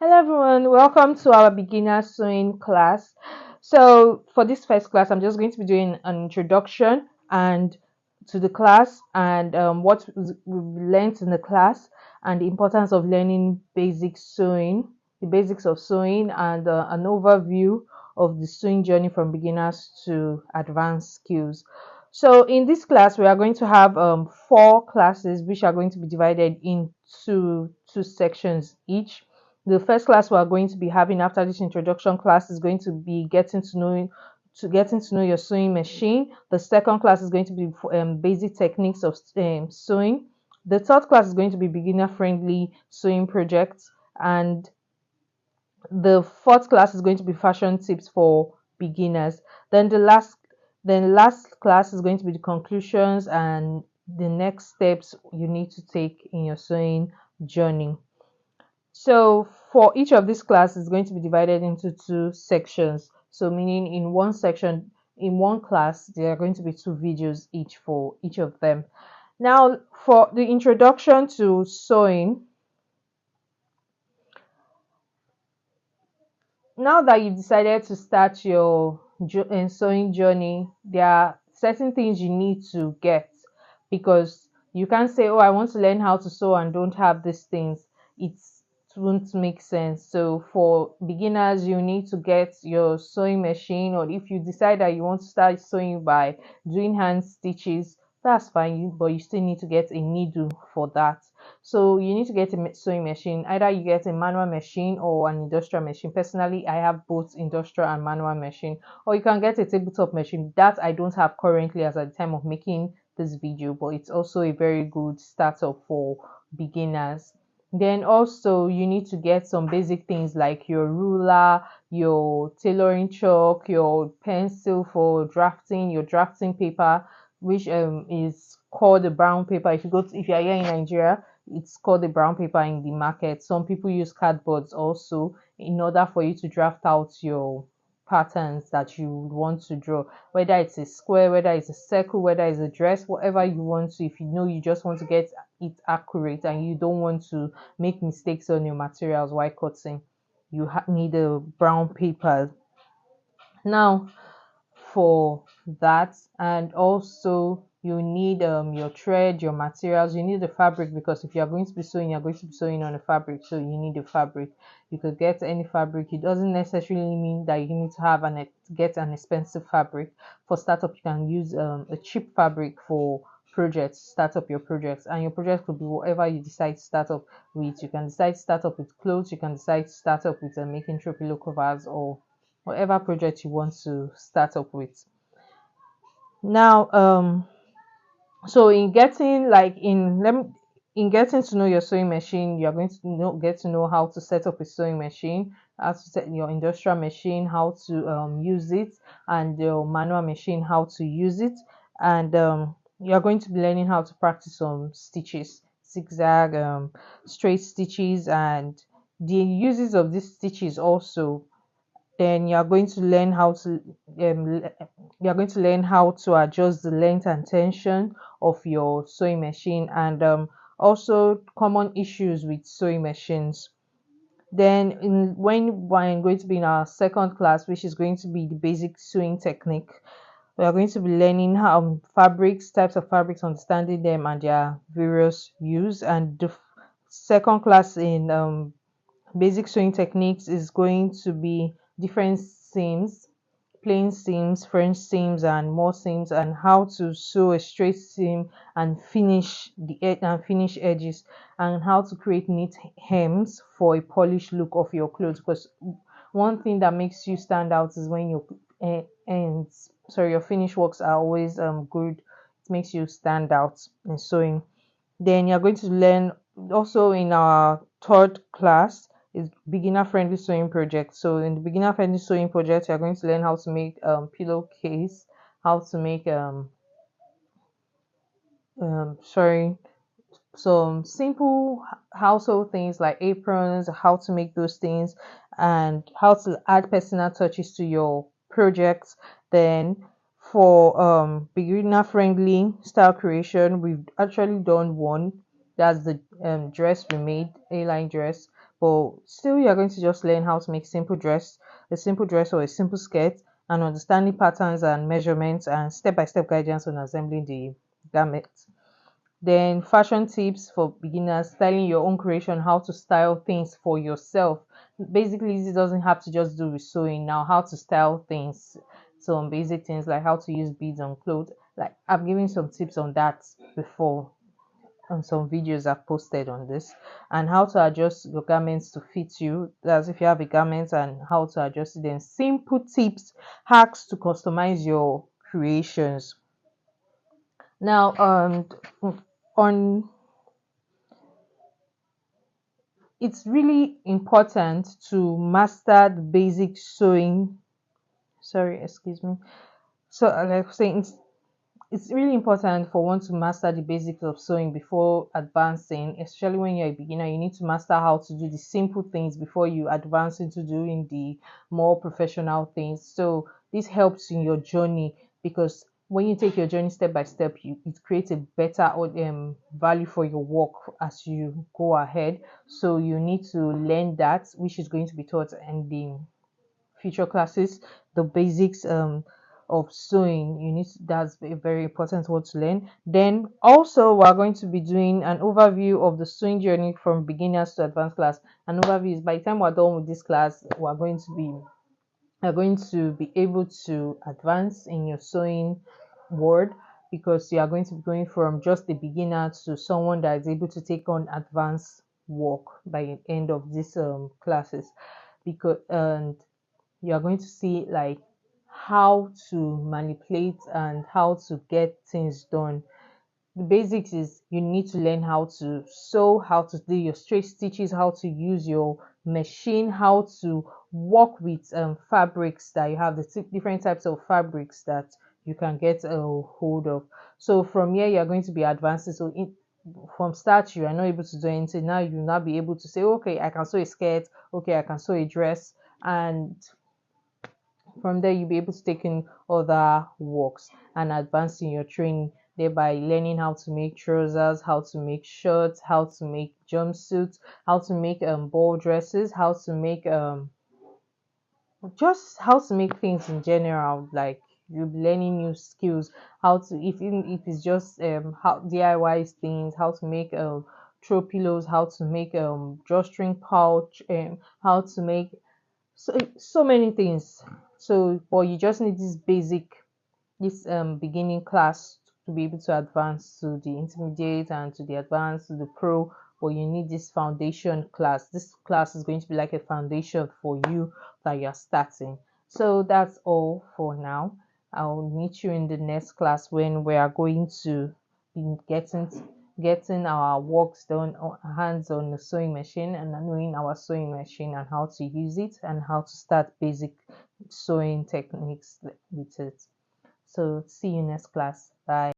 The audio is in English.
Hello everyone, welcome to our beginner sewing class. So for this first class, I'm just going to be doing an introduction and to the class and what we've learned in the class and the importance of learning basic sewing, the basics of sewing and an overview of the sewing journey from beginners to advanced skills. So in this class, we are going to have four classes which are going to be divided into two sections each. The first class we are going to be having after this introduction class is going to be getting to know your sewing machine. The second class is going to be basic techniques of sewing. The third class is going to be beginner friendly sewing projects, and the fourth class is going to be fashion tips for beginners. Then last class is going to be the conclusions and the next steps you need to take in your sewing journey. So for each of these classes is going to be divided into two sections. So meaning in one class, there are going to be two videos each for each of them. Now for the introduction to sewing, now that you've decided to start your sewing journey, there are certain things you need to get because you can't say, "Oh, I want to learn how to sew and don't have these things." It won't make sense. So, for beginners, you need to get your sewing machine, or if you decide that you want to start sewing by doing hand stitches, that's fine, but you still need to get a needle for that. So you need to get a sewing machine. Either you get a manual machine or an industrial machine. Personally, I have both industrial and manual machine. Or you can get a tabletop machine. That I don't have currently as at the time of making this video, but it's also a very good starter for beginners. Then also you need to get some basic things like your ruler, your tailoring chalk, your pencil for drafting, your drafting paper, which is called the brown paper. If you are here in Nigeria, it's called the brown paper in the market. Some people use cardboards also in order for you to draft out your patterns that you want to draw, whether it's a square, whether it's a circle, whether it's a dress, whatever you want to. If you know you just want to get it accurate and you don't want to make mistakes on your materials while cutting, you need a brown paper. Now for that, and also you need your thread, your materials, you need the fabric, because if you're going to be sewing, you're going to be sewing on a fabric, so you need the fabric. You could get any fabric. It doesn't necessarily mean that you need to have get an expensive fabric. For startup, you can use a cheap fabric for projects, start up your projects, and your project could be whatever you decide to start up with. You can decide to start up with clothes, you can decide to start up with making throw pillow covers, or whatever project you want to start up with. Now, so in getting like in getting to know your sewing machine, you're going to get to know how to set up a sewing machine, how to set your industrial machine, how to use it, and your manual machine, how to use it, and you're going to be learning how to practice some stitches, zigzag, straight stitches, and the uses of these stitches also. Then you're going to learn how to adjust the length and tension of your sewing machine, and also common issues with sewing machines. Then when we're going to be in our second class, which is going to be the basic sewing technique, we are going to be learning how types of fabrics, understanding them and their various use. And the second class in basic sewing techniques is going to be different seams, plain seams, French seams, and more seams, and how to sew a straight seam and finish edges, and how to create neat hems for a polished look of your clothes. Because one thing that makes you stand out is when your your finished works are always good. It makes you stand out in sewing. Then you're going to learn also in our third class is beginner friendly sewing project. So in the beginner friendly sewing project, you're going to learn how to make pillowcase, how to make sorry some simple household things like aprons, how to make those things, and how to add personal touches to your projects. Then for beginner friendly style creation, we've actually done one. That's the dress we made, A line dress. but still you're going to just learn how to make a simple dress or a simple skirt, and understanding patterns and measurements and step-by-step guidance on assembling the garment. Then fashion tips for beginners, styling your own creation, how to style things for yourself. Basically, this doesn't have to just do with sewing now, how to style things. Some basic things like how to use beads on clothes. Like I've given some tips on that before on some videos I've posted on this, and how to adjust your garments to fit you. That's if you have a garment, and how to adjust it. Then simple tips, hacks to customize your creations. Now, on it's really important to master the basic sewing. Sorry, excuse me. So, like I was saying, it's really important for one to master the basics of sewing before advancing, especially when you're a beginner. You need to master how to do the simple things before you advance into doing the more professional things. So this helps in your journey, because when you take your journey step by step, it creates a better value for your work as you go ahead. So you need to learn that, which is going to be taught in the future classes, the basics of sewing. That's a very important one to learn. Then also we're going to be doing an overview of the sewing journey from beginners to advanced class. An overview is by the time we're done with this class, we're going to be able to advance in your sewing word, because you are going to be going from just a beginner to someone that is able to take on advanced work by the end of these classes. Because and you are going to see like how to manipulate and how to get things done. The basics is you need to learn how to sew, how to do your straight stitches, how to use your machine, how to work with fabrics that you have, the different types of fabrics that you can get a hold of. So from here you're going to be advancing. So from start you are not able to do anything. Now you'll not be able to say, okay, I can sew a skirt, okay, I can sew a dress, and from there, you'll be able to take in other works and advance in your training, thereby learning how to make trousers, how to make shirts, how to make jumpsuits, how to make ball dresses, how to make just how to make things in general. Like you'll be learning new skills, how to, if even if it's just how DIY things, how to make throw pillows, how to make drawstring pouch, how to make so many things. So but you just need this beginning class to be able to advance to the intermediate and to the advanced to the pro. But you need this foundation class. This class is going to be like a foundation for you that you're starting. So that's all for now. I'll meet you in the next class when we are going to be getting our works done on hands on the sewing machine, and knowing our sewing machine and how to use it and how to start basic sewing techniques with it. So see you next class. Bye.